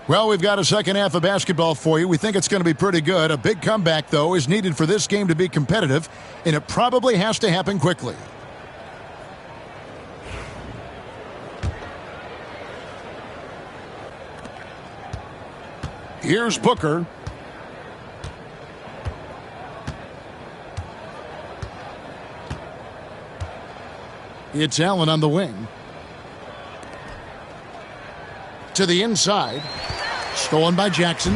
Well, we've got a second half of basketball for you. We think it's going to be pretty good. A big comeback, though, is needed for this game to be competitive, and it probably has to happen quickly. Here's Booker. It's Allen on the wing. To the inside. Stolen by Jackson.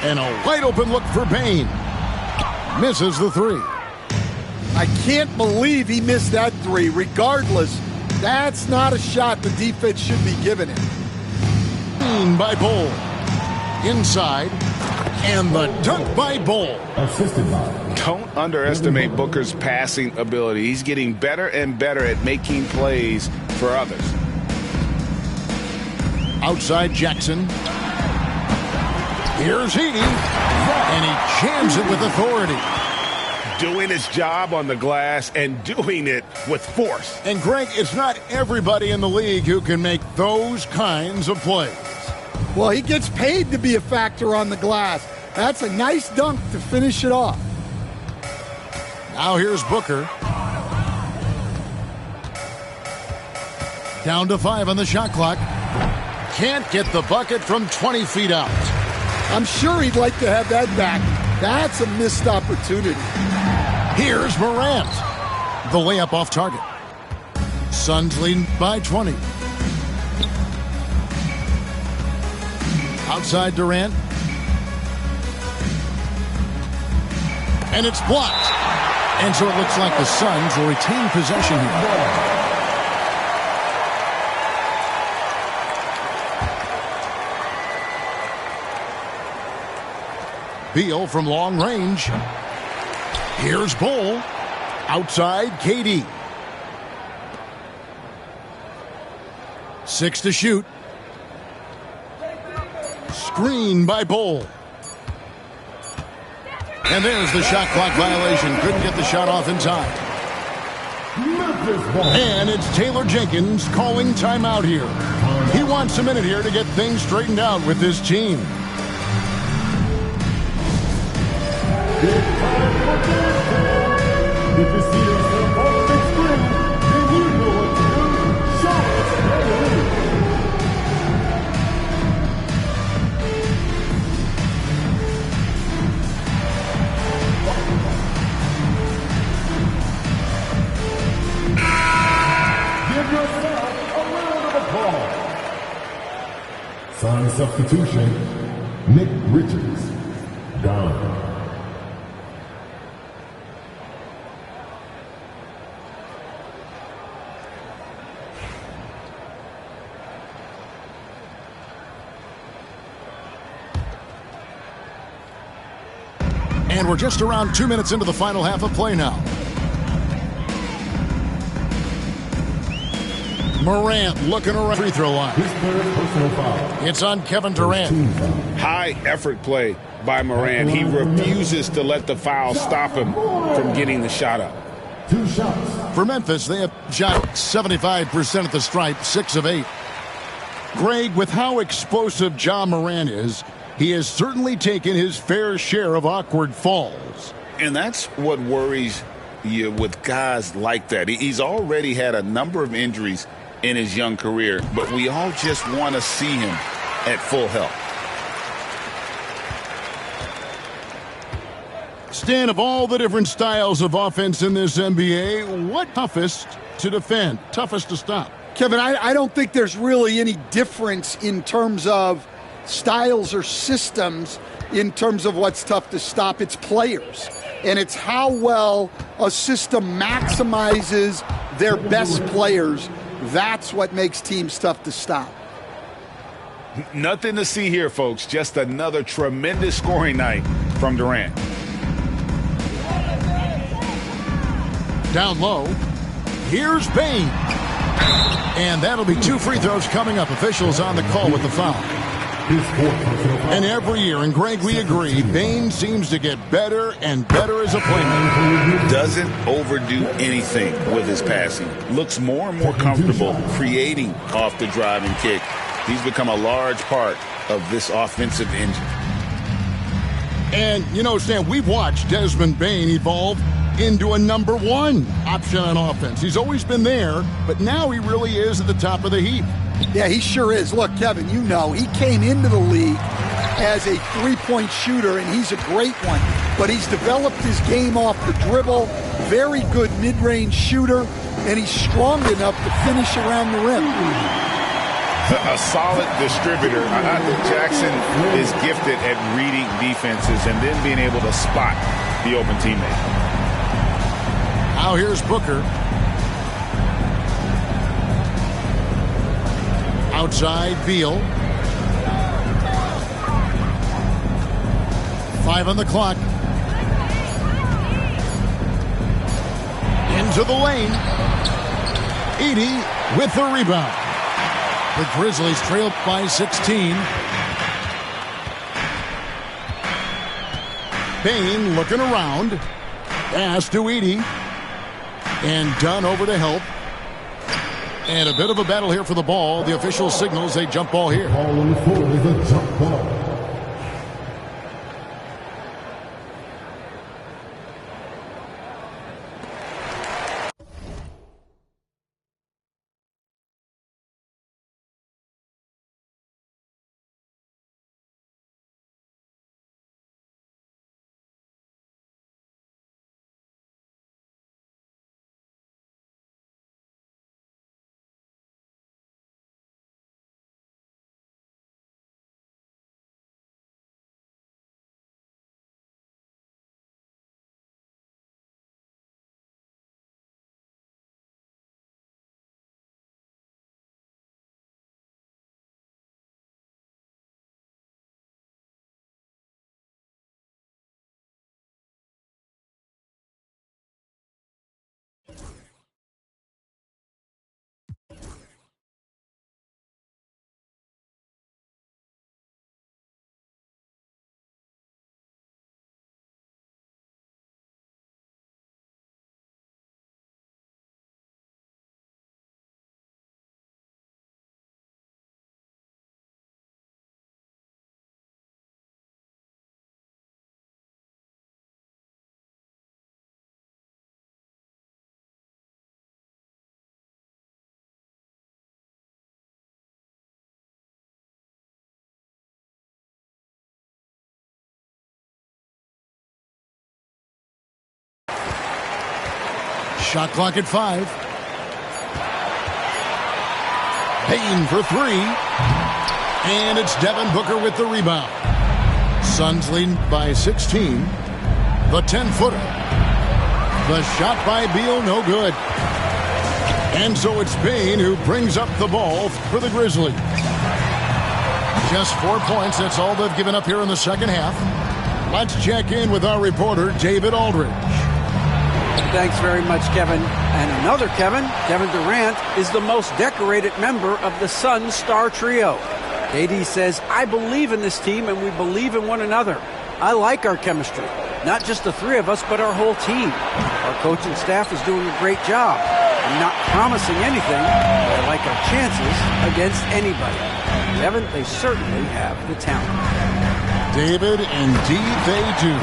And a wide open look for Payne. Misses the three. I can't believe he missed that three. Regardless, that's not a shot the defense should be giving him. By Bol. Inside. And the dunk by Bol. Assisted by. Don't underestimate Booker's passing ability. He's getting better and better at making plays for others. Outside Jackson. Here's Heaney. And he jams it with authority. Doing his job on the glass and doing it with force. And Greg, it's not everybody in the league who can make those kinds of plays. Well, he gets paid to be a factor on the glass. That's a nice dunk to finish it off. Now here's Booker. Down to 5 on the shot clock. Can't get the bucket from 20 feet out. I'm sure he'd like to have that back. That's a missed opportunity. Here's Morant. The layup off target. Suns lead by 20. Outside Durant. And it's blocked. And so it looks like the Suns will retain possession here. Beal from long range. Here's Bol. Outside KD. 6 to shoot. Screen by Bol. And there's the shot clock violation. Couldn't get the shot off in time. And it's Taylor Jenkins calling timeout here. He wants a minute here to get things straightened out with his team. If you see us in a big screen, then you know what to do. Show us how to win. Give yourself a round of applause. Sign substitution, Nick Richards, down. And we're just around 2 minutes into the final half of play now. Morant looking around free throw line. It's on Kevin Durant. High effort play by Morant. He refuses to let the foul stop him from getting the shot up. 2 shots. For Memphis, they have shot 75% at the stripe, 6 of 8. Greg, with how explosive Ja Morant is, he has certainly taken his fair share of awkward falls. And that's what worries you with guys like that. He's already had a number of injuries in his young career, but we all just want to see him at full health. Stan, of all the different styles of offense in this NBA, what toughest to defend, toughest to stop? Kevin, I don't think there's really any difference in terms of styles or systems in terms of what's tough to stop. It's players, and it's how well a system maximizes their best players. That's what makes teams tough to stop. Nothing to see here, folks. Just another tremendous scoring night from Durant. Down low, here's Payne. And that'll be 2 free throws coming up. Officials on the call with the foul. And every year, and Greg, we agree, Payne seems to get better and better as a playmaker. Doesn't overdo anything with his passing. Looks more and more comfortable creating off the drive and kick. He's become a large part of this offensive engine. And, you know, Stan, we've watched Desmond Bane evolve into a number one option on offense. He's always been there, but now he really is at the top of the heap. Yeah, he sure is. Look, Kevin, you know, he came into the league as a three-point shooter, and he's a great one. But he's developed his game off the dribble, very good mid-range shooter, and he's strong enough to finish around the rim. A solid distributor. I think Jackson is gifted at reading defenses and then being able to spot the open teammate. Now here's Booker. Outside, Beal. 5 on the clock. Into the lane. Edey with the rebound. The Grizzlies trail by 16. Bane looking around. Pass to Edey. And Dunn over to help. And a bit of a battle here for the ball. The official signals a jump ball here. Ball on the floor is a jump ball. Shot clock at 5. Payne for 3. And it's Devin Booker with the rebound. Suns lead by 16. The 10-footer. The shot by Beal, no good. And so it's Payne who brings up the ball for the Grizzlies. Just 4 points. That's all they've given up here in the second half. Let's check in with our reporter, David Aldridge. Thanks very much, Kevin. And another Kevin Durant, is the most decorated member of the Suns star trio. KD says, I believe in this team and we believe in one another. I like our chemistry. Not just the three of us, but our whole team. Our coaching staff is doing a great job. I'm not promising anything, but I like our chances against anybody. Kevin, they certainly have the talent. David, indeed they do.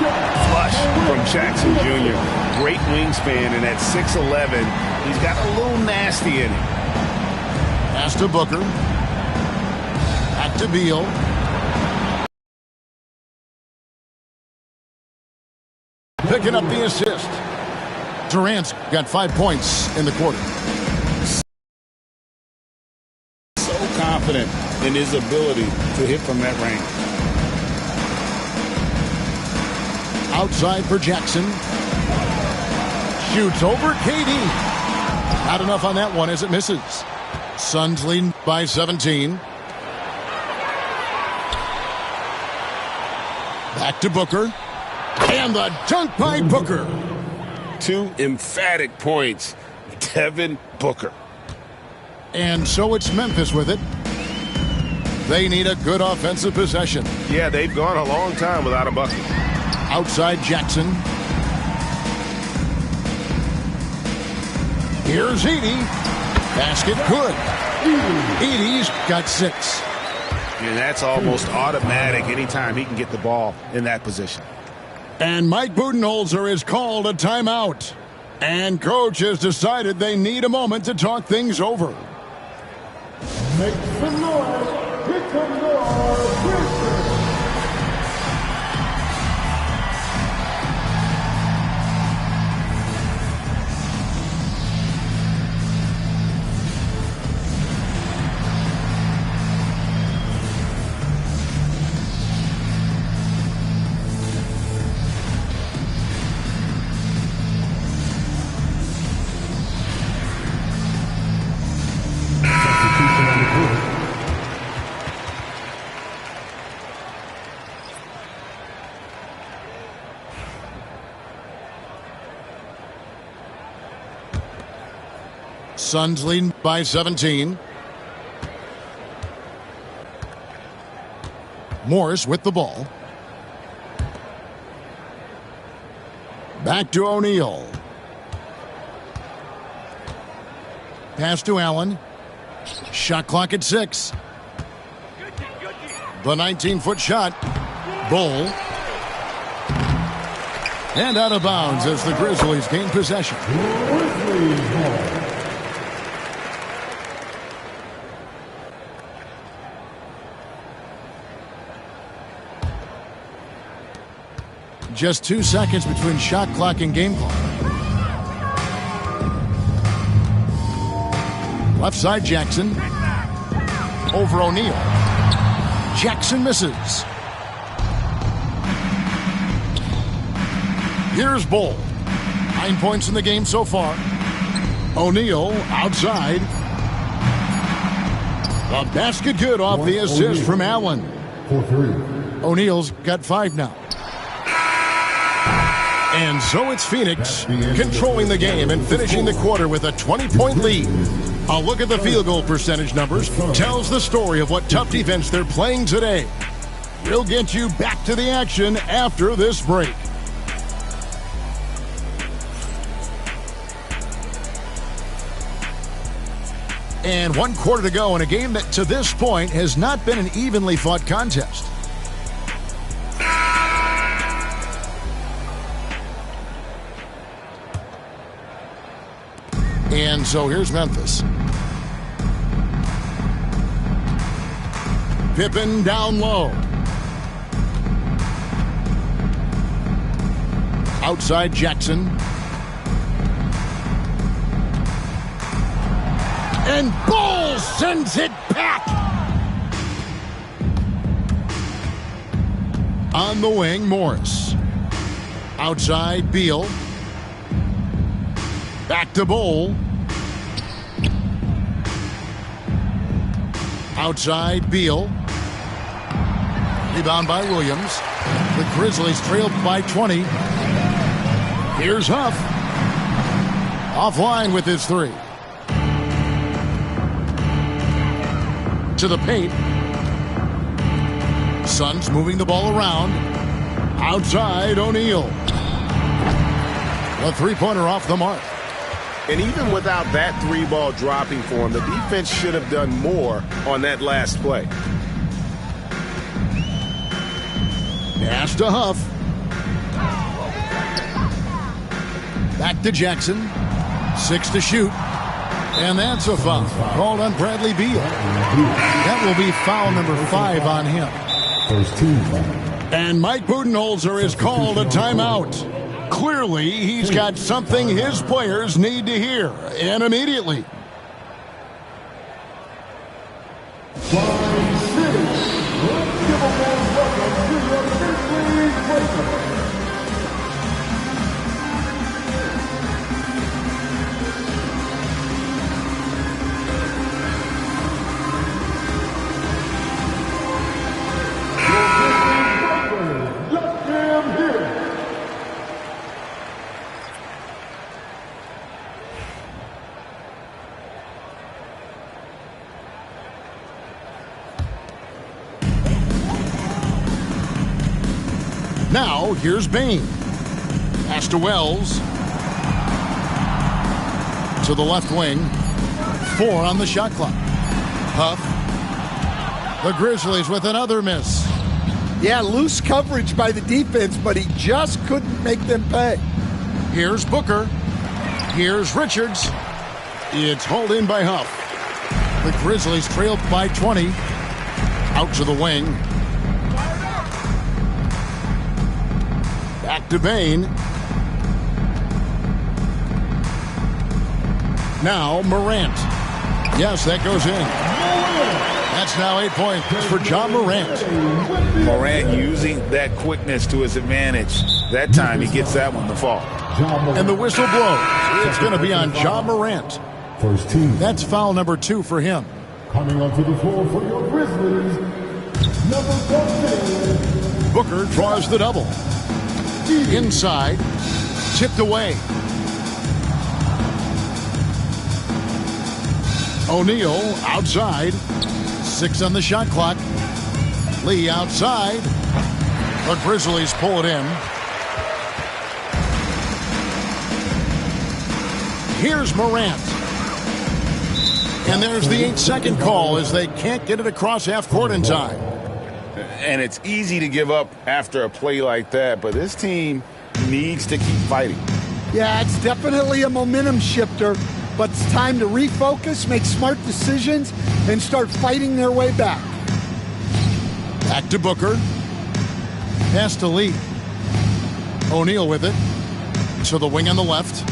Flush from Jackson Jr. Great wingspan, and at 6'11", he's got a little nasty in him. Pass to Booker. Back to Beal. Picking up the assist. Durant's got 5 points in the quarter. So confident in his ability to hit from that range. Outside for Jackson. Shoots over KD. Not enough on that one as it misses. Suns lead by 17. Back to Booker. And the dunk by Booker. 2 emphatic points. Devin Booker. And so it's Memphis with it. They need a good offensive possession. Yeah, they've gone a long time without a bucket. Outside Jackson. Here's Edey. Basket good. Edey's got 6. And that's almost automatic anytime he can get the ball in that position. And Mike Budenholzer has called a timeout. And coach has decided they need a moment to talk things over. Make some noise. Here comes our Pearson. Suns leading by 17. Morris with the ball. Back to O'Neal. Pass to Allen. Shot clock at 6. The 19-foot shot. Bull. And out of bounds as the Grizzlies gain possession. Just 2 seconds between shot clock and game clock. Left side, Jackson. Over O'Neal. Jackson misses. Here's Bull. 9 points in the game so far. O'Neal outside. The basket good off the assist from Allen. O'Neal's got 5 now. And so it's Phoenix controlling the game and finishing the quarter with a 20-point lead. A look at the field goal percentage numbers tells the story of what tough defense they're playing today. We'll get you back to the action after this break. And 1 quarter to go in a game that to this point has not been an evenly fought contest. And so here's Memphis. Pippen down low. Outside Jackson. And Bull sends it back. On the wing, Morris. Outside, Beal. Back to Bull. Outside, Beal. Rebound by Williams. The Grizzlies trailed by 20. Here's Huff. Offline with his 3. To the paint. Suns moving the ball around. Outside, O'Neal. A 3-pointer off the mark. And even without that 3-ball dropping for him, the defense should have done more on that last play. Pass to Huff. Back to Jackson. 6 to shoot. And that's a foul called on Bradley Beal. That will be foul number 5 on him. First team foul. And Mike Budenholzer has called a timeout. Clearly, he's got something his players need to hear, and immediately. Let's give a warm welcome to your Grizzlies Breakers. Let them hear it. Now, here's Bain. Pass to Wells. To the left wing. 4 on the shot clock. Huff. The Grizzlies with another miss. Yeah, loose coverage by the defense, but he just couldn't make them pay. Here's Booker. Here's Richards. It's hauled in by Huff. The Grizzlies trailed by 20. Out to the wing. Back to Bane. Now Morant. Yes, that goes in. That's now 8 points for John Morant. Morant using that quickness to his advantage. That time he gets that one to fall. And the whistle blows. It's going to be on John Morant. First team. That's foul number 2 for him. Coming onto the floor for your Grizzlies, number 14. Booker draws the double. Inside. Tipped away. O'Neal outside. 6 on the shot clock. Lee outside. The Grizzlies pull it in. Here's Morant. And there's the 8-second call as they can't get it across half court in time. And it's easy to give up after a play like that, but this team needs to keep fighting. Yeah, it's definitely a momentum shifter, but it's time to refocus, make smart decisions, and start fighting their way back. Back to Booker. Pass to Lee. O'Neal with it. To the wing on the left.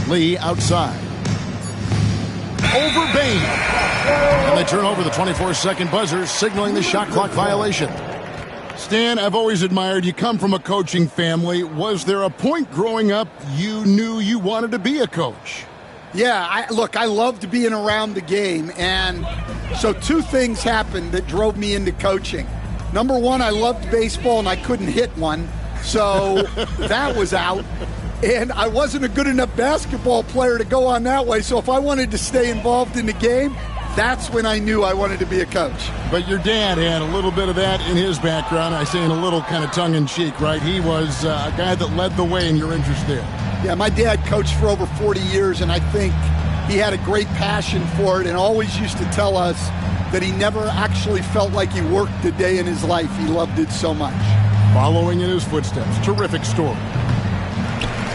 Lee outside. Over Bane. And they turn over the 24-second buzzer, signaling the shot clock violation. Stan, I've always admired you. Come from a coaching family. Was there a point growing up you knew you wanted to be a coach? Yeah, I loved being around the game, and so 2 things happened that drove me into coaching. Number 1, I loved baseball, and I couldn't hit one, so that was out. And I wasn't a good enough basketball player to go on that way, so if I wanted to stay involved in the game, that's when I knew I wanted to be a coach. But your dad had a little bit of that in his background. I say in a little kind of tongue-in-cheek, right? He was a guy that led the way in your interest there. Yeah, my dad coached for over 40 years, and I think he had a great passion for it and always used to tell us that he never actually felt like he worked a day in his life. He loved it so much. Following in his footsteps. Terrific story.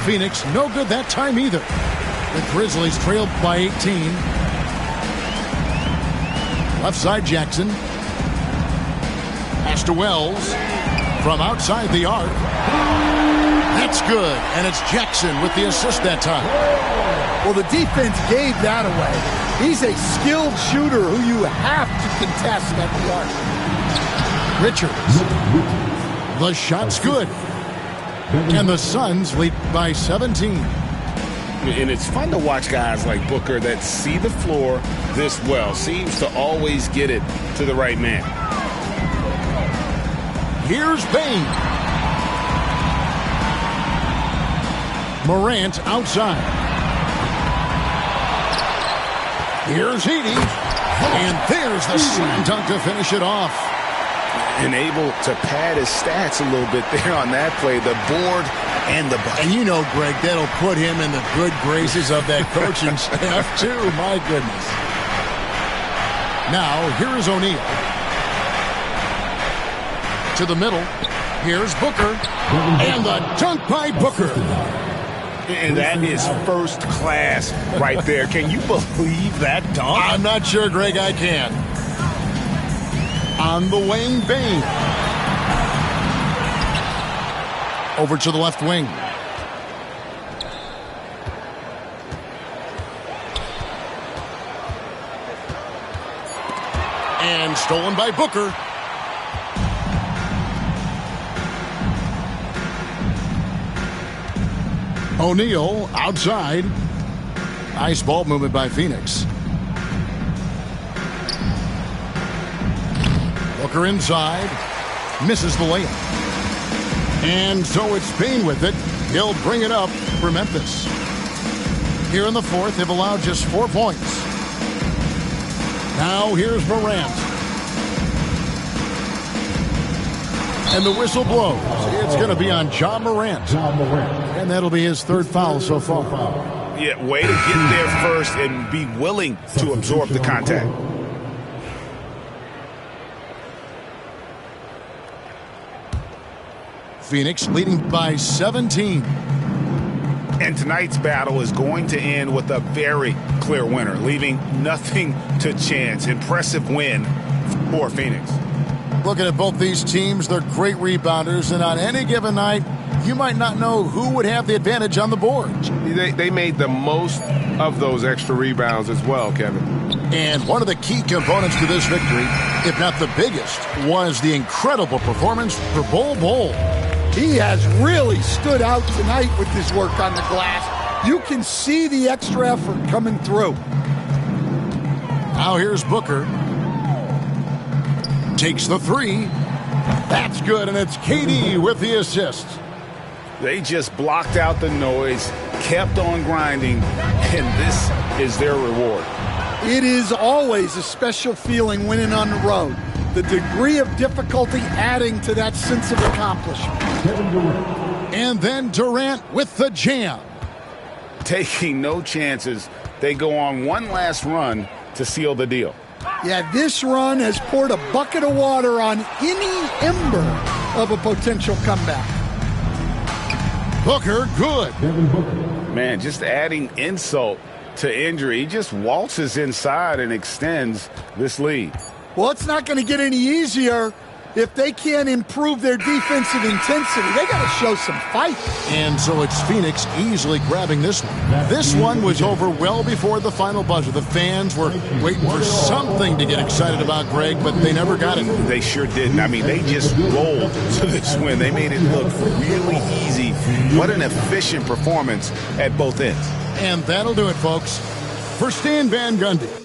Phoenix, no good that time either. The Grizzlies trailed by 18. Left side, Jackson. Pass to Wells. From outside the arc. That's good. And it's Jackson with the assist that time. Well, the defense gave that away. He's a skilled shooter who you have to contest at the arc. Richards. The shot's good. And the Suns lead by 17. And it's fun to watch guys like Booker that see the floor this well. Seems to always get it to the right man. Here's Bane. Morant outside. Here's Heaney. And there's the slam dunk to finish it off. And able to pad his stats a little bit there on that play. The board and the bucket. And you know, Greg, that'll put him in the good graces of that coaching staff, too. My goodness. Now, here is O'Neal. To the middle. Here's Booker. And the dunk by Booker. And that is first class right there. Can you believe that dunk? I'm not sure, Greg, I can. On the wing, Bane. Over to the left wing. And stolen by Booker. O'Neal outside. Nice ball movement by Phoenix. Booker inside. Misses the layup. And so it's Bane with it. He'll bring it up for Memphis. Here in the fourth, they've allowed just 4 points. Now here's Morant. And the whistle blows. It's going to be on John Morant. And that'll be his third foul so far. Yeah, way to get there first and be willing to absorb the contact. Phoenix leading by 17. And tonight's battle is going to end with a very clear winner, leaving nothing to chance. Impressive win for Phoenix. Looking at both these teams, they're great rebounders, and on any given night, you might not know who would have the advantage on the boards. They made the most of those extra rebounds as well, Kevin. And one of the key components to this victory, if not the biggest, was the incredible performance for Bol Bol. He has really stood out tonight with his work on the glass. You can see the extra effort coming through. Now here's Booker. Takes the three. That's good, and it's KD with the assist. They just blocked out the noise, kept on grinding, and this is their reward. It is always a special feeling winning on the road. The degree of difficulty adding to that sense of accomplishment. And then Durant with the jam. Taking no chances, they go on one last run to seal the deal. Yeah, this run has poured a bucket of water on any ember of a potential comeback. Booker, good. Man, just adding insult to injury. He just waltzes inside and extends this lead. Well, it's not going to get any easier if they can't improve their defensive intensity. They got to show some fight. And so it's Phoenix easily grabbing this one. This one was over well before the final buzzer. The fans were waiting for something to get excited about, Greg, but they never got it. They sure didn't. I mean, they just rolled to this win. They made it look really easy. What an efficient performance at both ends. And that'll do it, folks. For Stan Van Gundy,